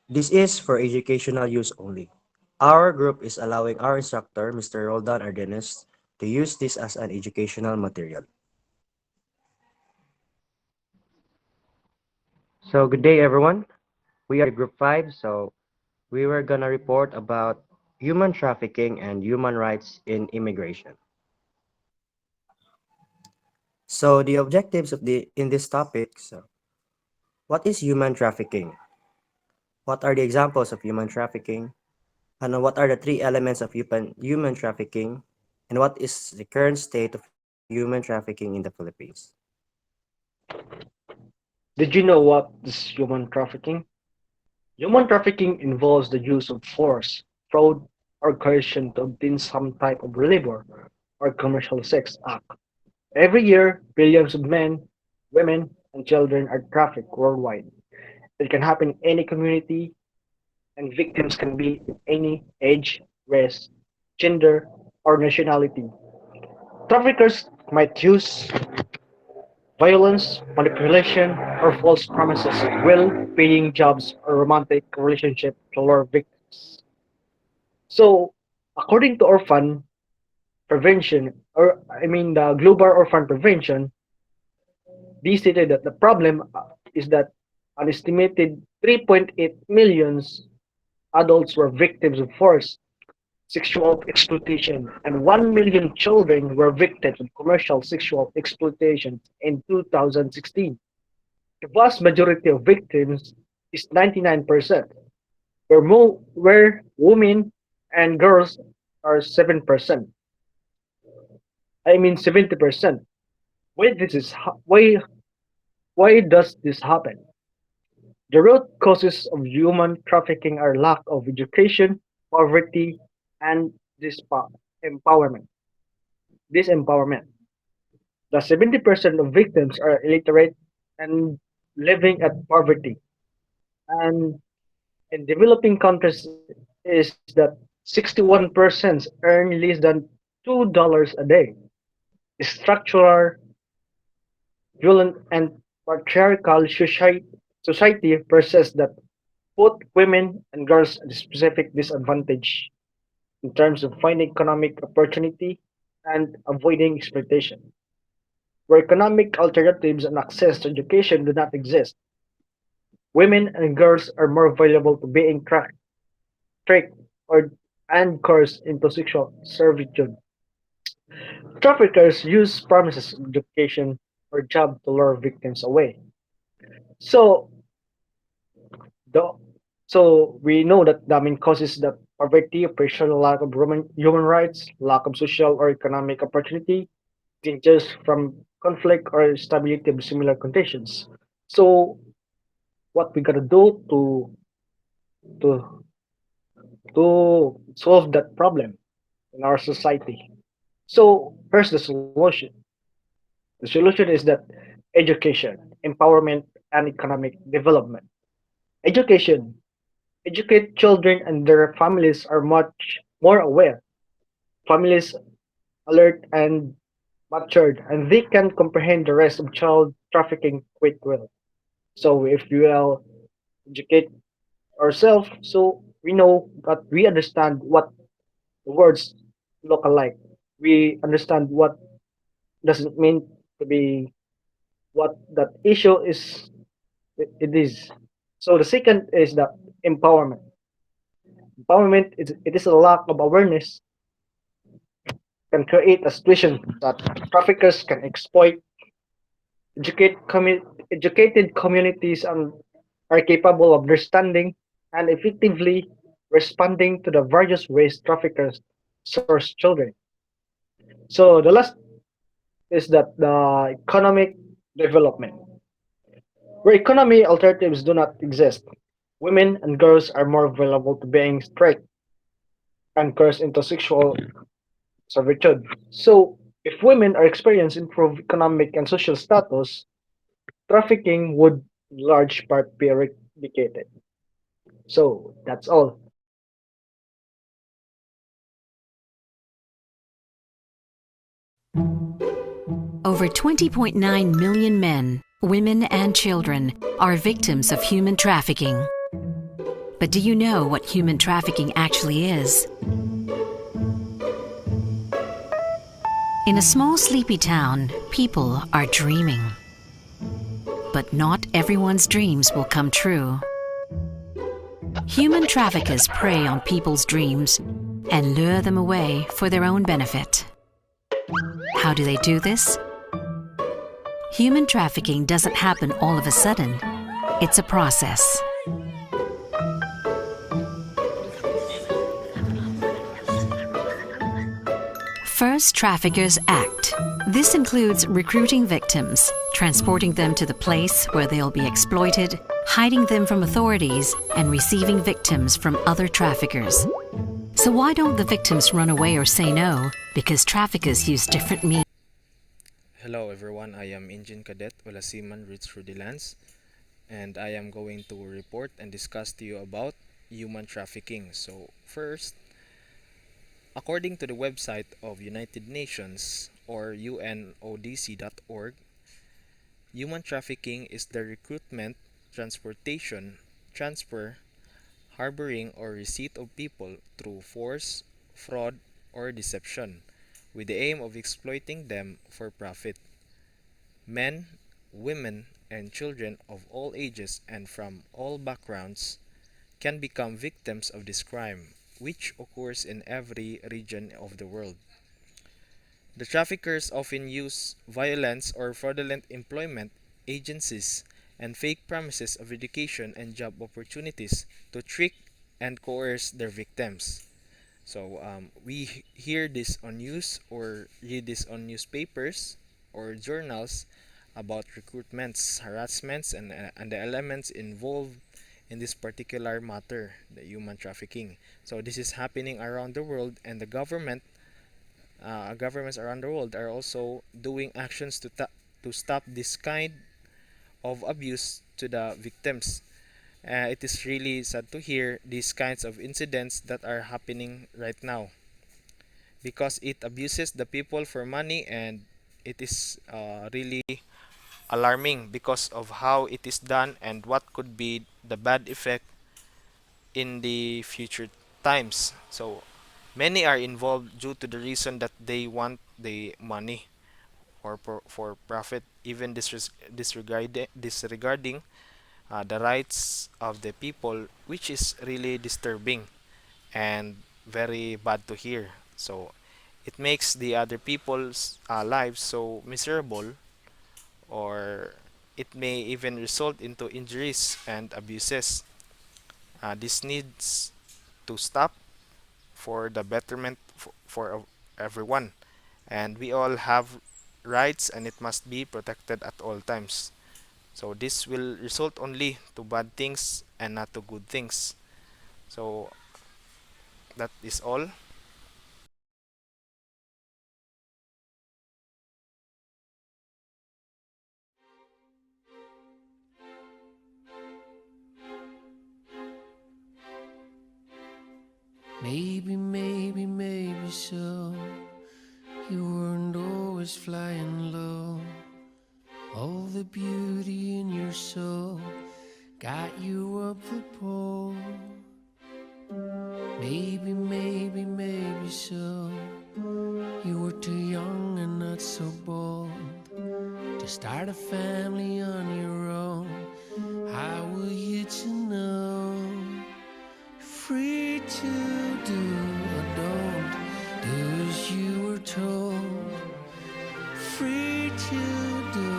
This is for educational use only. Our group is allowing our instructor, Mr. Roldan Ardenes, to use this as an educational material. So good day everyone. We are the group 5, so we were gonna report about human trafficking and human rights in immigration. So the objectives of the in this topic, so what is human trafficking? What are the examples of human trafficking? And what are the three elements of human trafficking? And what is the current state of human trafficking in the Philippines? Did you know what is human trafficking? Human trafficking involves the use of force, fraud, or coercion to obtain some type of labor or commercial sex act. Every year, billions of men, women, and children are trafficked worldwide. It can happen in any community, and victims can be in any age, race, gender, or nationality. Traffickers might use violence, manipulation, or false promises, well-paying jobs, or romantic relationship to lure victims. So, according to orphan prevention, or I mean the global orphan prevention, they stated that the problem is that an estimated 3.8 million adults were victims of forced sexual exploitation, and 1 million children were victims of commercial sexual exploitation in 2016. The vast majority of victims is 99%, where women and girls are 7%. I mean 70%. Why this is why does this happen? The root causes of human trafficking are lack of education, poverty, and empowerment. Disempowerment. The 70% of victims are illiterate and living at poverty. And in developing countries is that 61% earn less than $2 a day. Structural, violent, and patriarchal society persists that put women and girls at a specific disadvantage in terms of finding economic opportunity and avoiding exploitation. Where economic alternatives and access to education do not exist, women and girls are more vulnerable to being tricked, or and coerced into sexual servitude. Traffickers use promises of education or job to lure victims away. So the we know that the main causes that poverty, oppression, lack of human rights, lack of social or economic opportunity, dangers from conflict or stability of similar conditions. So what we gotta do to solve that problem in our society? So here's the solution. The solution is that education, empowerment, and economic development. Education. Educate children and their families are much more aware. Families alert and matured, and they can comprehend the rest of child trafficking quite well. So if we will educate ourselves, so we know that we understand what the words look alike. We understand what does it mean to be what that issue is. It is. So the second is the empowerment. Empowerment is it is a lack of awareness can create a situation that traffickers can exploit. Educated communities are capable of understanding and effectively responding to the various ways traffickers source children. So the last is that the economic development, where economy alternatives do not exist. Women and girls are more vulnerable to being stripped and coerced into sexual servitude. So if women are experiencing improved economic and social status, trafficking would in large part be eradicated. So that's all. Over 20.9 million men, women, and children are victims of human trafficking. But do you know what human trafficking actually is? In a small sleepy town, people are dreaming. But not everyone's dreams will come true. Human traffickers prey on people's dreams and lure them away for their own benefit. How do they do this? Human trafficking doesn't happen all of a sudden. It's a process. First, traffickers act. This includes recruiting victims, transporting them to the place where they'll be exploited, hiding them from authorities, and receiving victims from other traffickers. So why don't the victims run away or say no? Because traffickers use different means. Hello everyone, I am Engine Cadet Olasiman Ritz Rudelans, and I am going to report and discuss to you about human trafficking. So first, according to the website of United Nations or UNODC.org, human trafficking is the recruitment, transportation, transfer, harboring or receipt of people through force, fraud, or deception with the aim of exploiting them for profit. Men, women, and children of all ages and from all backgrounds can become victims of this crime, which occurs in every region of the world. The traffickers often use violence or fraudulent employment agencies and fake promises of education and job opportunities to trick and coerce their victims. So we hear this on news or read this on newspapers or journals about recruitments, harassments, and the elements involved in this particular matter, the human trafficking. So this is happening around the world, and the governments around the world are also doing actions to stop this kind of abuse to the victims. It is really sad to hear these kinds of incidents that are happening right now because it abuses the people for money, and it is really alarming because of how it is done and what could be the bad effect in the future times. So many are involved due to the reason that they want the money or for profit, even disregarding the rights of the people, which is really disturbing and very bad to hear. So it makes the other people's lives so miserable, or it may even result into injuries and abuses. This needs to stop for the betterment for everyone, and we all have rights and it must be protected at all times. So this will result only to bad things and not to good things. So that is all. Maybe, maybe, maybe so. You weren't always flying low. All the beauty in your soul got you up the pole. Maybe, maybe, maybe so. You were too young and not so bold to start a family on your own. How were you to know? Free to do or don't do as you were told. Free to do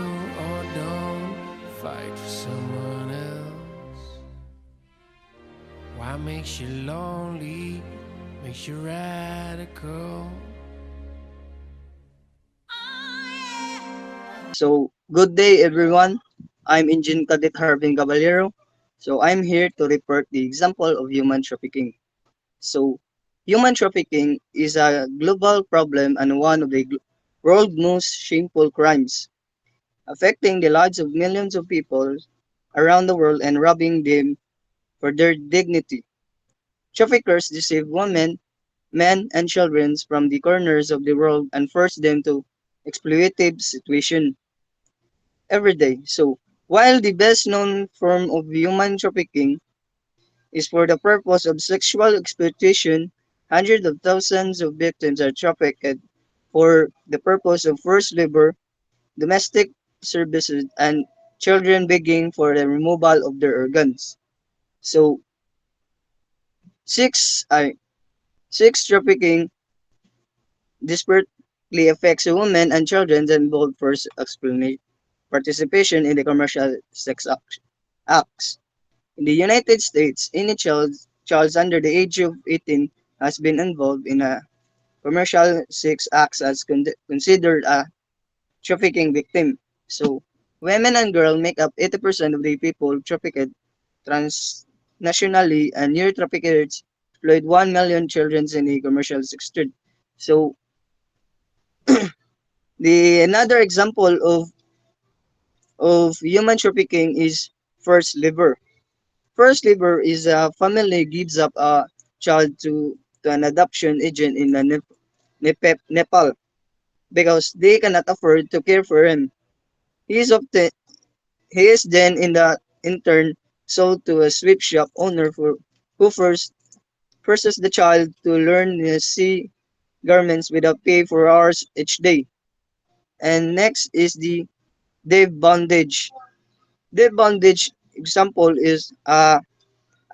or don't fight for someone else. Why makes you lonely? Makes you radical. So, good day everyone. I'm Engine Cadet Harvin Caballero. So, I'm here to report the example of human trafficking. So, human trafficking is a global problem and one of the world's most shameful crimes, affecting the lives of millions of people around the world and robbing them for their dignity. Traffickers deceive women, men, and children from the corners of the world and force them to exploitative situation every day. So, while the best known form of human trafficking is for the purpose of sexual exploitation. Hundreds of thousands of victims are trafficked for the purpose of forced labor, domestic services, and children begging for the removal of their organs. So, six, I, sex trafficking disparately affects women and children involved for participation in the commercial acts. In the United States, any child under the age of 18 has been involved in a commercial sex acts as considered a trafficking victim. So, women and girls make up 80% of the people trafficked transnationally, and near traffickers employed 1 million children in the commercial sex trade. So, the another example of human trafficking is forced labor. Forced labor is a family gives up a child to an adoption agent in Nepal because they cannot afford to care for him. He is often he is then in turn sold to a sweep shop owner who first forces the child to learn the sea garments without pay for hours each day. And next is the day bondage. Day bondage example is a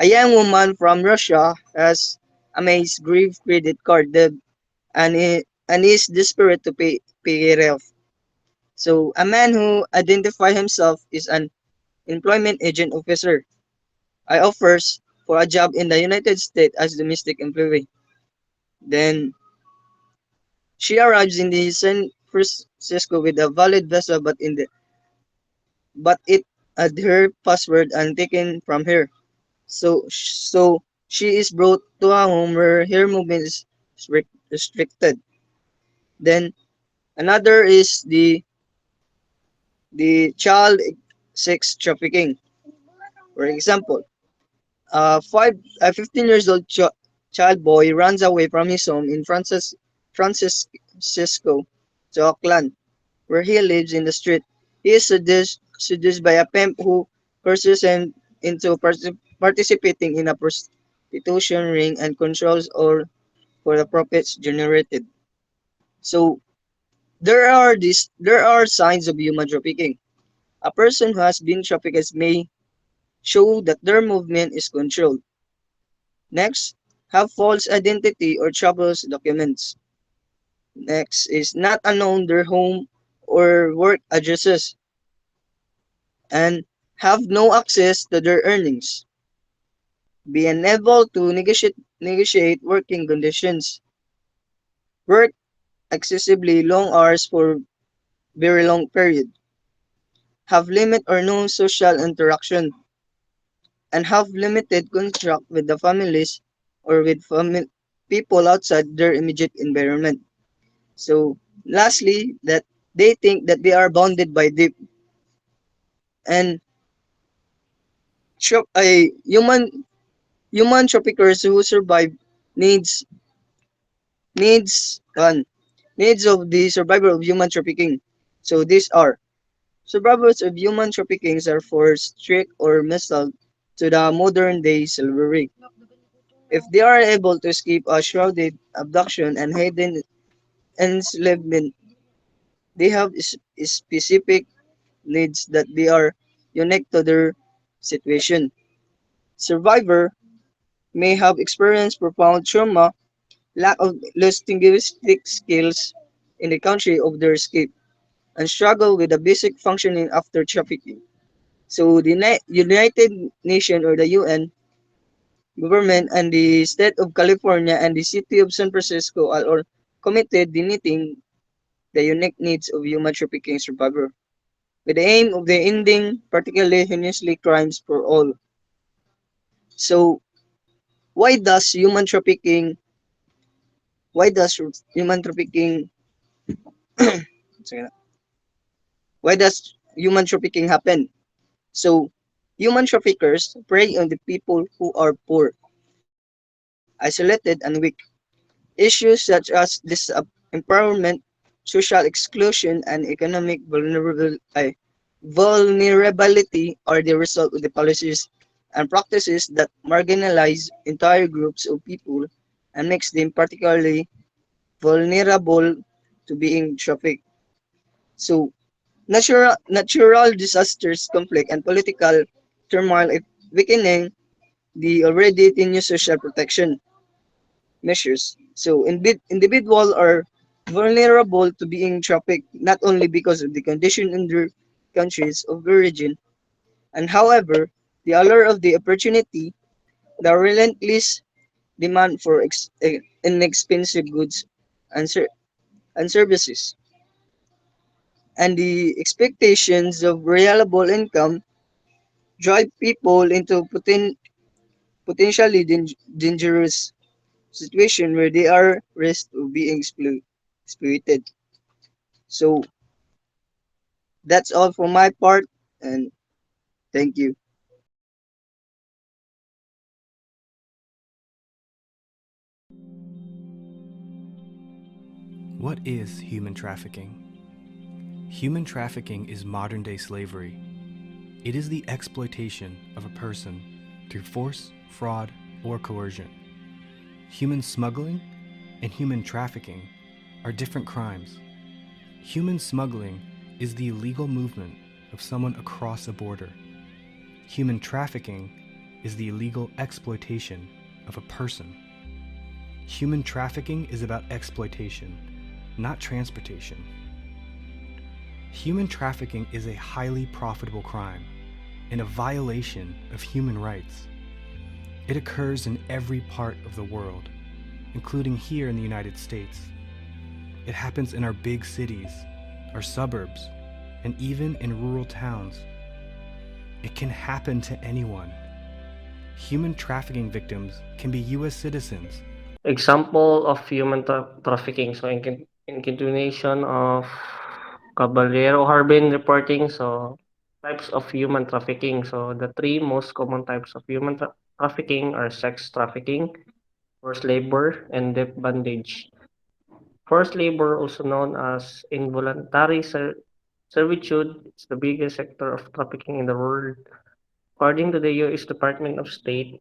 young woman from Russia has amassed grave credit card debt and is desperate to pay it off. So a man who identifies himself is an employment agent officer. I offers for a job in the United States as domestic employee. Then she arrives in the San Francisco with a valid visa, but it had her password and taken from her. So she is brought to a home where her movement is restricted. Then another is the child sex trafficking. For example, a 15 years old child boy runs away from his home in Francisco to Auckland, where he lives in the street. He is seduced by a pimp who forces him into participating in a prostitution ring and controls all for the profits generated. So there are signs of human trafficking. A person who has been trafficked may show that their movement is controlled. Next, have false identity or troubles documents. Next is not unknown their home or work addresses and have no access to their earnings. Be unable to negotiate working conditions. Work excessively long hours for very long period. Have limit or no social interaction and have limited contact with the families or with people outside their immediate environment. So, lastly, that they think that they are bounded by deep and a human traffickers who survive needs needs one needs of the survival of human trafficking. So these are survivors of human trafficking are forced, tricked, or misled to the modern day slavery. If they are able to escape a shrouded abduction and hidden enslavement, they have specific needs that they are unique to their situation. Survivor may have experienced profound trauma, lack of linguistic skills in the country of their escape, and struggle with the basic functioning after trafficking. So the United Nations or the UN government and the state of California and the city of San Francisco are all committed to meeting the unique needs of human trafficking survivor with the aim of the ending particularly heinous crimes for all. So why does human trafficking why does human trafficking sorry, why does human trafficking happen? So human traffickers prey on the people who are poor, isolated and weak. Issues such as disempowerment, social exclusion, and economic vulnerability are the result of the policies and practices that marginalize entire groups of people and makes them particularly vulnerable to being trafficked. So, natural disasters, conflict, and political turmoil is weakening the already tenuous social protection measures. So, individuals are vulnerable to being trafficked not only because of the condition in their countries of origin, and however, the allure of the opportunity, the relentless demand for inexpensive goods and, and services, and the expectations of reliable income drive people into potentially dangerous situation where they are risk of being exploited. So that's all for my part, and thank you. What is human trafficking? Human trafficking is modern day slavery. It is the exploitation of a person through force, fraud, or coercion. Human smuggling and human trafficking are different crimes. Human smuggling is the illegal movement of someone across a border. Human trafficking is the illegal exploitation of a person. Human trafficking is about exploitation, not transportation. Human trafficking is a highly profitable crime and a violation of human rights. It occurs in every part of the world, including here in the United States. It happens in our big cities, our suburbs, and even in rural towns. It can happen to anyone. Human trafficking victims can be US citizens. Example of human trafficking. So in continuation of Caballero Harbin reporting, so types of human trafficking. So the three most common types of human trafficking are sex trafficking, forced labor, and debt bondage. Forced labor, also known as involuntary servitude, is the biggest sector of trafficking in the world. According to the U.S. Department of State,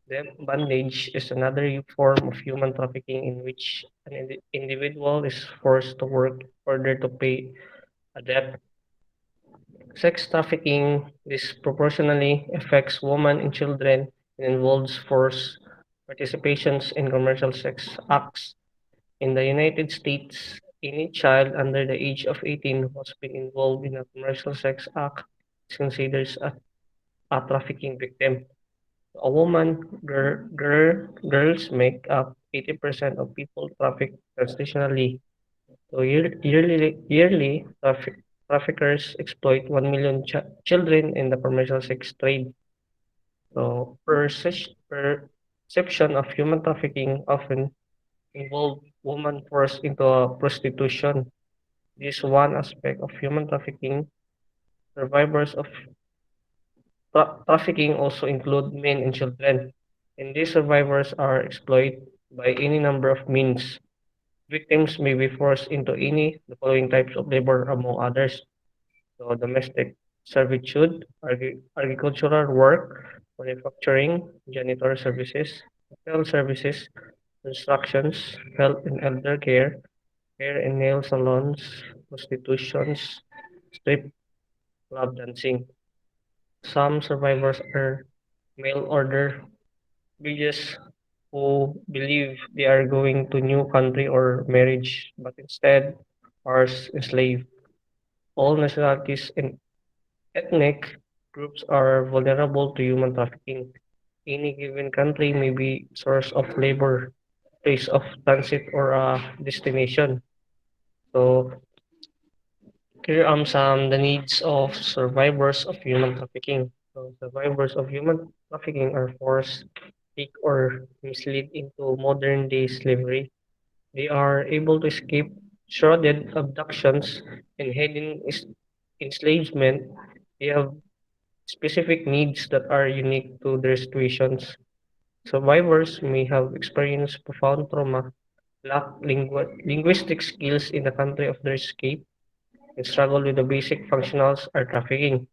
debt bondage is another form of human trafficking in which an individual is forced to work in order to pay a debt. Sex trafficking disproportionately affects women and children and involves forced participations in commercial sex acts. In the United States, any child under the age of 18 who has been involved in a commercial sex act is considered a trafficking victim. A woman, girls make up 80% of people trafficked transitionally. So yearly traffickers exploit 1 million children in the commercial sex trade. So perception of human trafficking often involve women forced into prostitution. This one aspect of human trafficking. Survivors of trafficking also include men and children, and these survivors are exploited by any number of means. Victims may be forced into any the following types of labor, among others. So domestic servitude, agricultural work, manufacturing, janitor services, hotel services, constructions, health and elder care, hair and nail salons, prostitutions, strip club dancing. Some survivors are mail order bridges who believe they are going to new country or marriage, but instead are enslaved. All nationalities and ethnic groups are vulnerable to human trafficking. Any given country may be source of labor, place of transit, or a destination. So here are some the needs of survivors of human trafficking. So survivors of human trafficking are forced, tricked, or misled into modern day slavery. They are able to escape shrouded abductions and hidden enslavement. They have specific needs that are unique to their situations. Survivors may have experienced profound trauma, lack linguistic skills in the country of their escape, and struggle with the basic functionals of trafficking.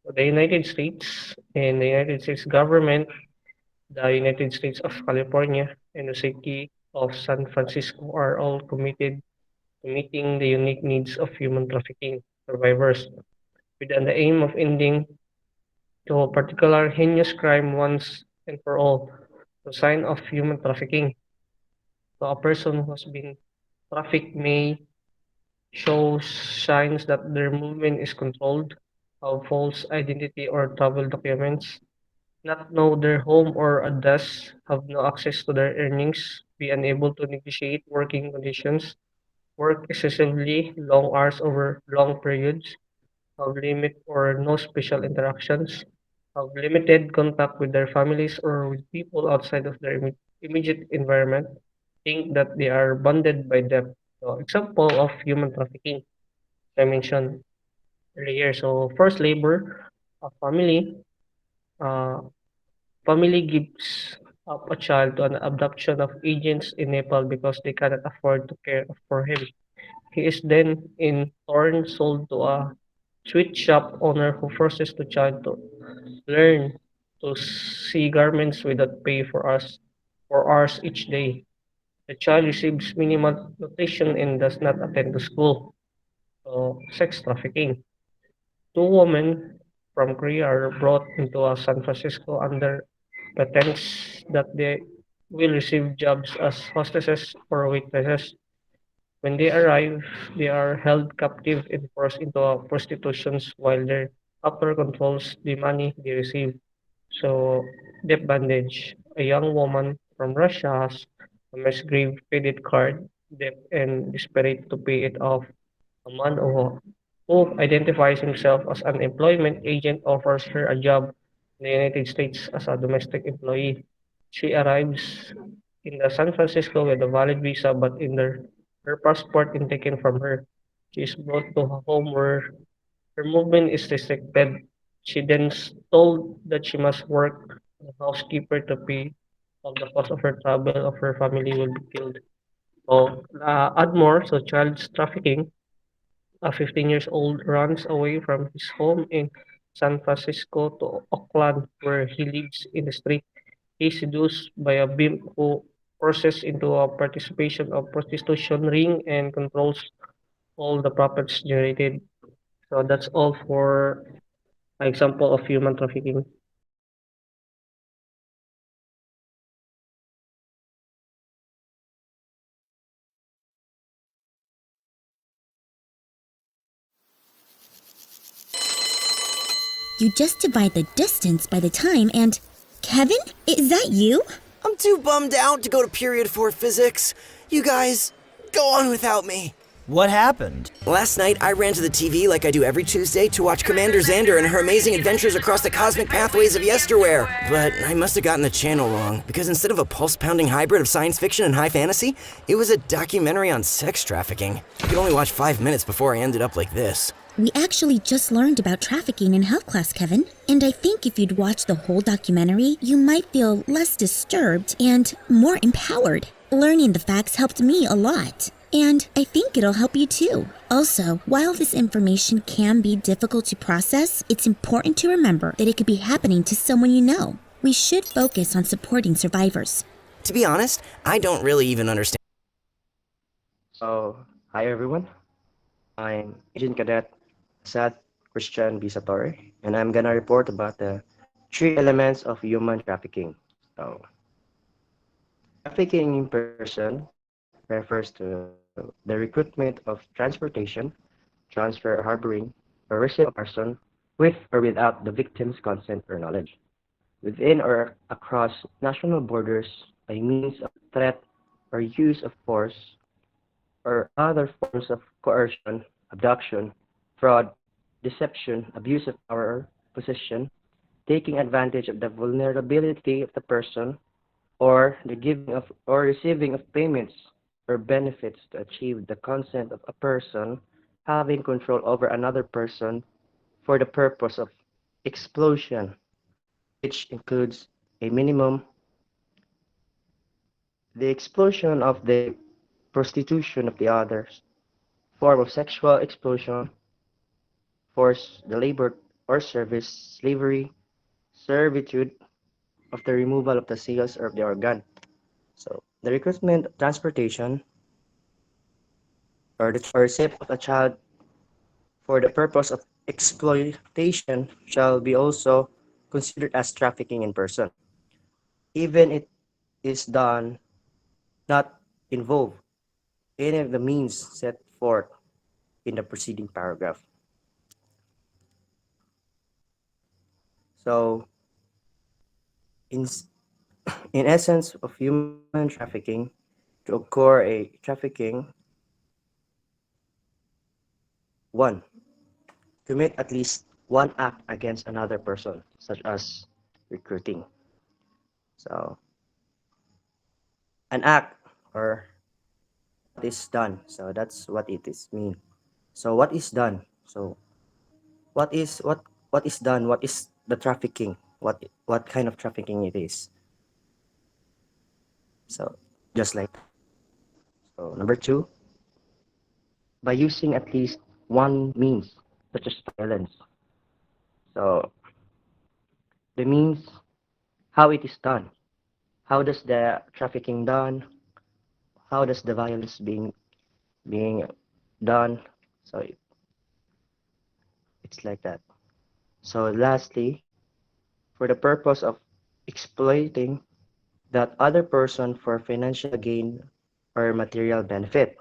The United States and the United States government, the United States of California, and the city of San Francisco are all committed to meeting the unique needs of human trafficking survivors with the aim of ending to a particular heinous crime once and for all. The sign of human trafficking. So a person who has been trafficked may show signs that their movement is controlled, have false identity or travel documents, not know their home or address, have no access to their earnings, be unable to negotiate working conditions, work excessively long hours over long periods, have limit or no special interactions, have limited contact with their families or with people outside of their immediate environment, think that they are bonded by them. So, example of human trafficking, I mentioned earlier. So, forced labor, a uh, family gives up a child to an abduction of agents in Nepal because they cannot afford to care for him. He is then in turn sold to a sweet shop owner who forces the child to learn to see garments without pay for hours each day. The child receives minimal nutrition and does not attend to school. So, sex trafficking. Two women from Korea are brought into San Francisco under pretense that they will receive jobs as hostesses or waitresses. When they arrive, they are held captive and forced into prostitution while their captor controls the money they receive. So, debt bandage. A young woman from Russia has a grave credit card debt and desperate to pay it off. A man who identifies himself as an employment agent offers her a job in the United States as a domestic employee. She arrives in the San Francisco with a valid visa, but her passport is taken from her. She is brought to a home where her movement is restricted. She then is told that she must work as a housekeeper to pay of the cost of her travel of her family will be killed. So, add more, so child trafficking. A 15 years old runs away from his home in San Francisco to Oakland, where he lives in the street. He is seduced by a pimp who forces into a participation of prostitution ring and controls all the profits generated. So that's all for example of human trafficking. You just divide the distance by the time and. Kevin? Is that you? I'm too bummed out to go to period 4 physics. You guys, go on without me. What happened? Last night, I ran to the TV like I do every Tuesday to watch Commander Xander and her amazing adventures across the cosmic pathways of yesterwear. But I must have gotten the channel wrong, because instead of a pulse-pounding hybrid of science fiction and high fantasy, it was a documentary on sex trafficking. I could only watch 5 minutes before I ended up like this. We actually just learned about trafficking in health class, Kevin. And I think if you'd watch the whole documentary, you might feel less disturbed and more empowered. Learning the facts helped me a lot. And I think it'll help you too. Also, while this information can be difficult to process, it's important to remember that it could be happening to someone you know. We should focus on supporting survivors. To be honest, I don't really even understand. So, hi everyone. I'm Agent Cadet Sad Christian Bisator, and I'm gonna report about the three elements of human trafficking. So, trafficking in person refers to the recruitment of transportation, transfer, or harboring, or receipt of a person with or without the victim's consent or knowledge, within or across national borders by means of threat or use of force or other forms of coercion, abduction, fraud, deception, abuse of power or position, taking advantage of the vulnerability of the person, or the giving of or receiving of payments or benefits to achieve the consent of a person having control over another person for the purpose of explosion, which includes a minimum the explosion of the prostitution of the others, form of sexual explosion, force the labor or service, slavery, servitude, of the removal of the seals or of the organ. So the recruitment, transportation, or sale of a child for the purpose of exploitation shall be also considered as trafficking in person, even it is done not involve any of the means set forth in the preceding paragraph. So, in, in essence of human trafficking, to occur a trafficking, one, commit at least one act against another person, such as recruiting. So, an act or what is done. So that's what it is mean. So what is done? So what is done? What is the trafficking? What kind of trafficking it is? So just like that. So number two, by using at least one means such as violence. So the means how it is done. How does the trafficking done? How does the violence being done? So it's like that. So lastly, for the purpose of exploiting that other person for financial gain or material benefit.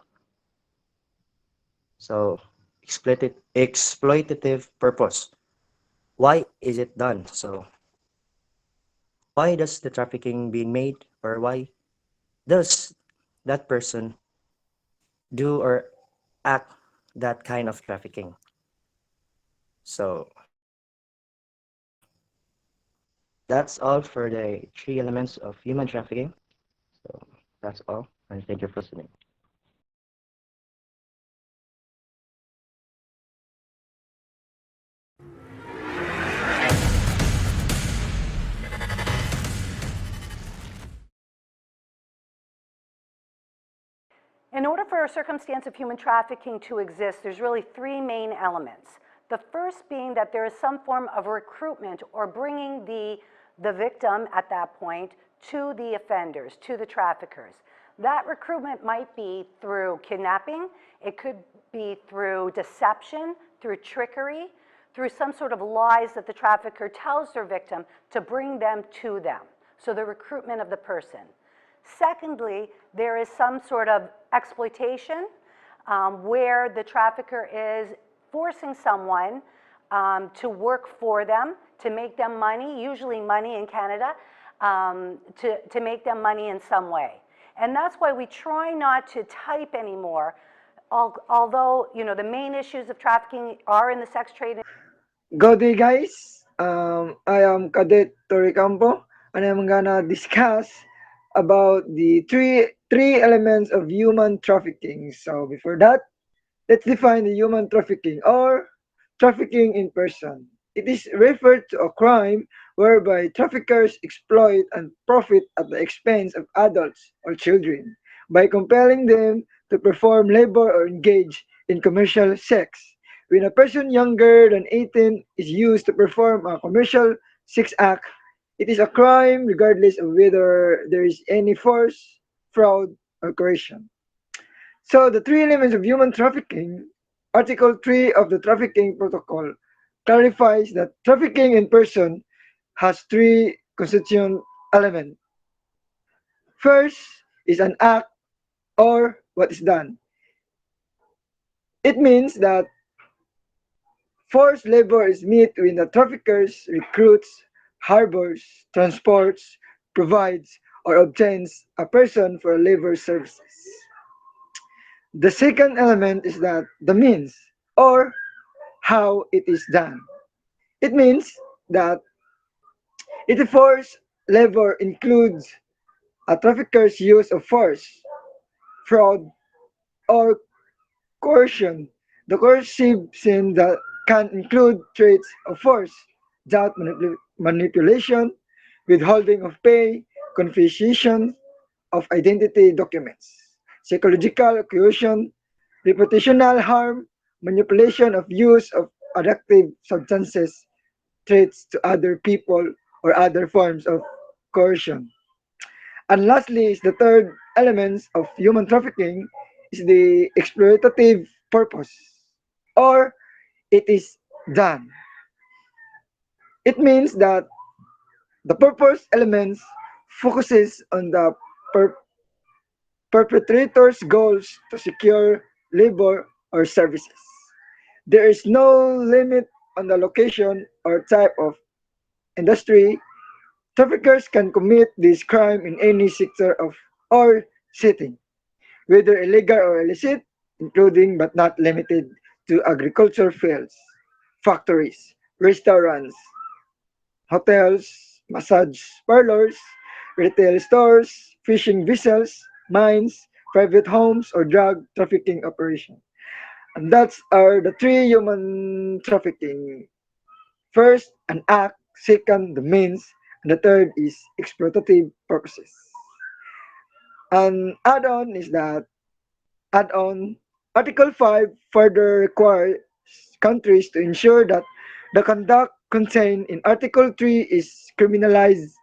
So exploitative purpose. Why is it done? So why does the trafficking being made or why does that person do or act that kind of trafficking? So that's all for the three elements of human trafficking. So that's all, and thank you for listening. In order for a circumstance of human trafficking to exist, there's really three main elements. The first being that there is some form of recruitment or bringing the victim at that point to the offenders, to the traffickers. That recruitment might be through kidnapping, it could be through deception, through trickery, through some sort of lies that the trafficker tells their victim to bring them to them. So the recruitment of the person. Secondly, there is some sort of exploitation where the trafficker is forcing someone to work for them, to make them money, usually money in Canada, to make them money in some way. And that's why we try not to type anymore, although you know the main issues of trafficking are in the sex trade. Good day, guys. I am Cadet Toricampo, and I'm gonna discuss about the three elements of human trafficking. So before that, let's define the human trafficking or trafficking in person. It is referred to a crime whereby traffickers exploit and profit at the expense of adults or children by compelling them to perform labor or engage in commercial sex. When a person younger than 18 is used to perform a commercial sex act, it is a crime regardless of whether there is any force, fraud, or coercion. So the three elements of human trafficking, Article 3 of the Trafficking Protocol clarifies that trafficking in person has three constituent elements. First is an act or what is done. It means that forced labor is met when the traffickers recruits, harbors, transports, provides, or obtains a person for labor services. The second element is that the means or how it is done. It means that if the forced labor includes a trafficker's use of force, fraud, or coercion. The coercive sin that can include traits of force, doubt, manipulation, withholding of pay, confiscation of identity documents, psychological coercion, reputational harm, manipulation of use of addictive substances, threats to other people or other forms of coercion. And lastly is the third element of human trafficking is the exploitative purpose, or it is done. It means that the purpose elements focuses on the per- perpetrator's goals to secure labor or services. There is no limit on the location or type of industry. Traffickers can commit this crime in any sector of or setting, whether illegal or illicit, including but not limited to agriculture fields, factories, restaurants, hotels, massage parlors, retail stores, fishing vessels, mines, private homes, or drug trafficking operations. And that's are the three human trafficking. First, an act. Second, the means. And the third is exploitative purposes. An add-on is that add-on Article 5 further requires countries to ensure that the conduct contained in Article 3 is criminalized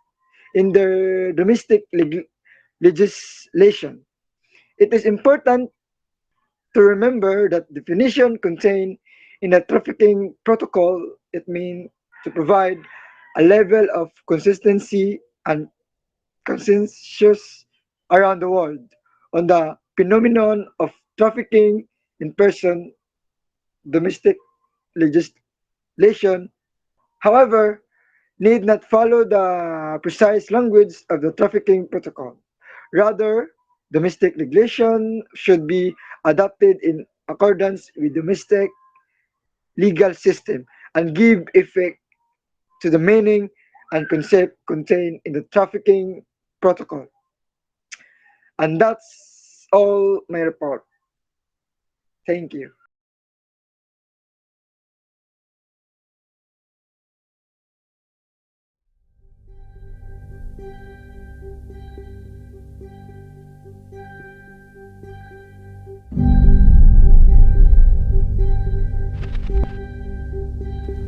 in their domestic legislation. It is important to remember that definition contained in the trafficking protocol, it means to provide a level of consistency and consensus around the world on the phenomenon of trafficking in person domestic legislation, however, need not follow the precise language of the trafficking protocol. Rather, domestic legislation should be adopted in accordance with domestic legal system and give effect to the meaning and concept contained in the trafficking protocol. And that's all my report. Thank you.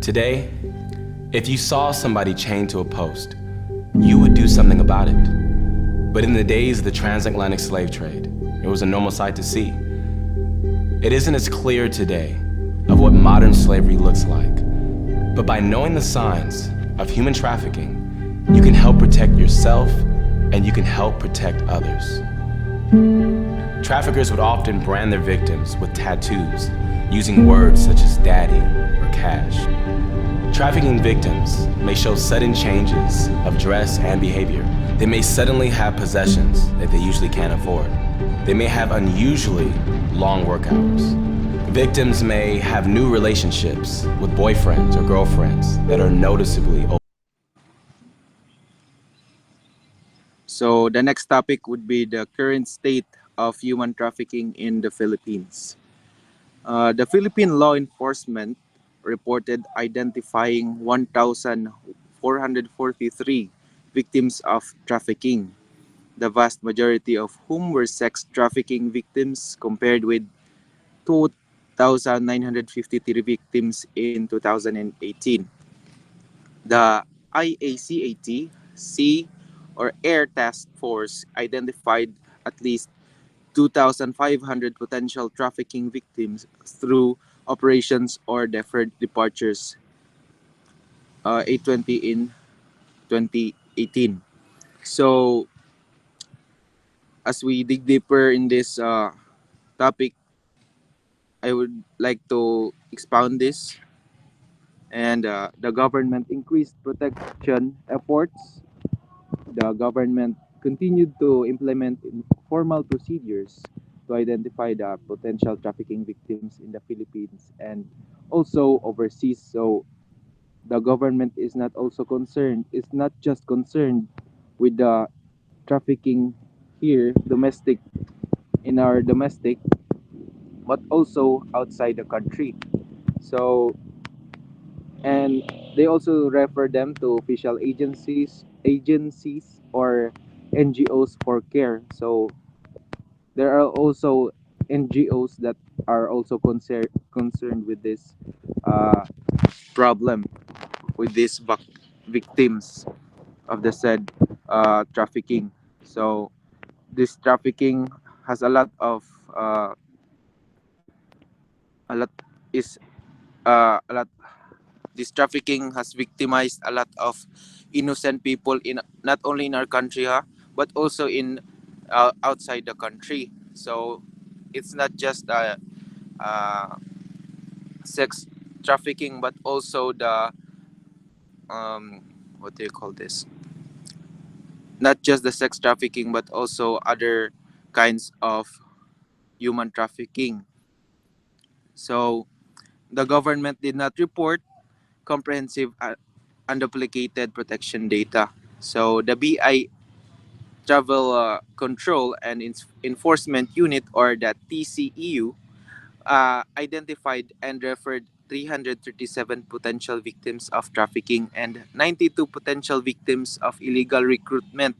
Today, if you saw somebody chained to a post, you would do something about it. But in the days of the transatlantic slave trade, it was a normal sight to see. It isn't as clear today of what modern slavery looks like, but by knowing the signs of human trafficking, you can help protect yourself and you can help protect others. Traffickers would often brand their victims with tattoos, using words such as daddy or cash. Trafficking victims may show sudden changes of dress and behavior. They may suddenly have possessions that they usually can't afford. They may have unusually long work hours. Victims may have new relationships with boyfriends or girlfriends that are noticeably old. So the next topic would be the current state of human trafficking in the Philippines. The Philippine law enforcement reported identifying 1,443 victims of trafficking, the vast majority of whom were sex trafficking victims compared with 2,953 victims in 2018. The IACAT Sea or Air Task Force identified at least 2,500 potential trafficking victims through operations or deferred departures 820 in 2018. So, as we dig deeper in this topic, I would like to expound this. And the government increased protection efforts. The government continued to implement formal procedures to identify the potential trafficking victims in the Philippines and also overseas. So the government is not also concerned, is not just concerned with the trafficking here, domestic, in our domestic, but also outside the country. So, and they also refer them to official agencies or NGOs for care. So there are also NGOs that are also concerned with this uh, problem. with these victims of the said trafficking. So this trafficking has uh, a lot is a lot. This trafficking has victimized a lot of innocent people in not only in our country, but also in outside the country. So it's not just uh, sex trafficking, but also the what do you call this? Not just the sex trafficking, but also other kinds of human trafficking. So the government did not report comprehensive unduplicated protection data. So the BI Travel Control and Enforcement Unit, or the TCEU, identified and referred 337 potential victims of trafficking and 92 potential victims of illegal recruitment.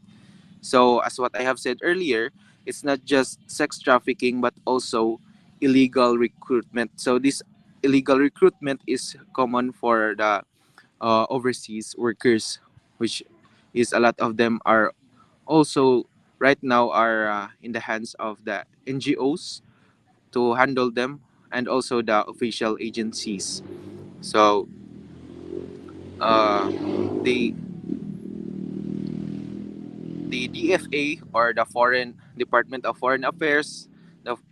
So, as what I have said earlier, it's not just sex trafficking but also illegal recruitment. So, this illegal recruitment is common for the overseas workers, which is a lot of them are also right now are in the hands of the NGOs to handle them and also the official agencies. So uh, the the DFA, or the Foreign Department of Foreign Affairs,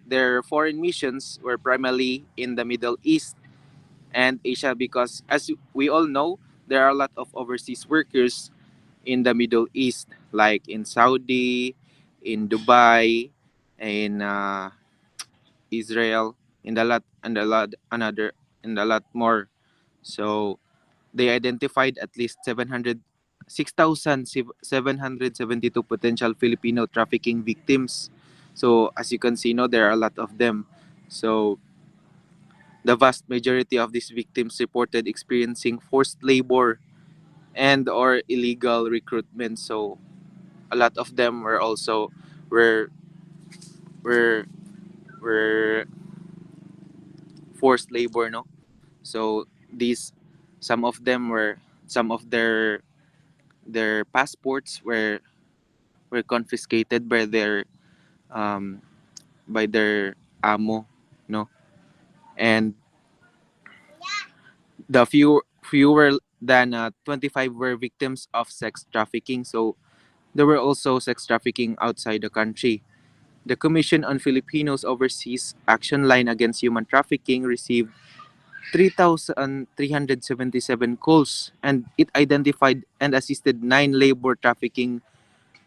their foreign missions were primarily in the Middle East and Asia because, as we all know, there are a lot of overseas workers in the Middle East, like in Saudi, in Dubai, in Israel, in a lot and a lot another and a lot more. So they identified at least 6,772 potential Filipino trafficking victims. So as you can see, no, there are a lot of them. So the vast majority of these victims reported experiencing forced labor and or illegal recruitment. So a lot of them were also were were were forced labor, no. So these some of them were some of their passports were confiscated um by their amo, no. And the fewer than 25 were victims of sex trafficking. So there were also sex trafficking outside the country. The Commission on Filipinos Overseas Action Line Against Human Trafficking received 3,377 calls, and it identified and assisted 9 labor trafficking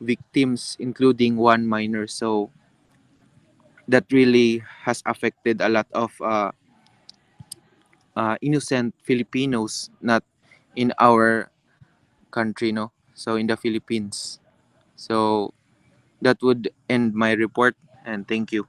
victims, including one minor. So that really has affected a lot of innocent Filipinos, not in our country, no. So in the Philippines. So that would end my report, and thank you.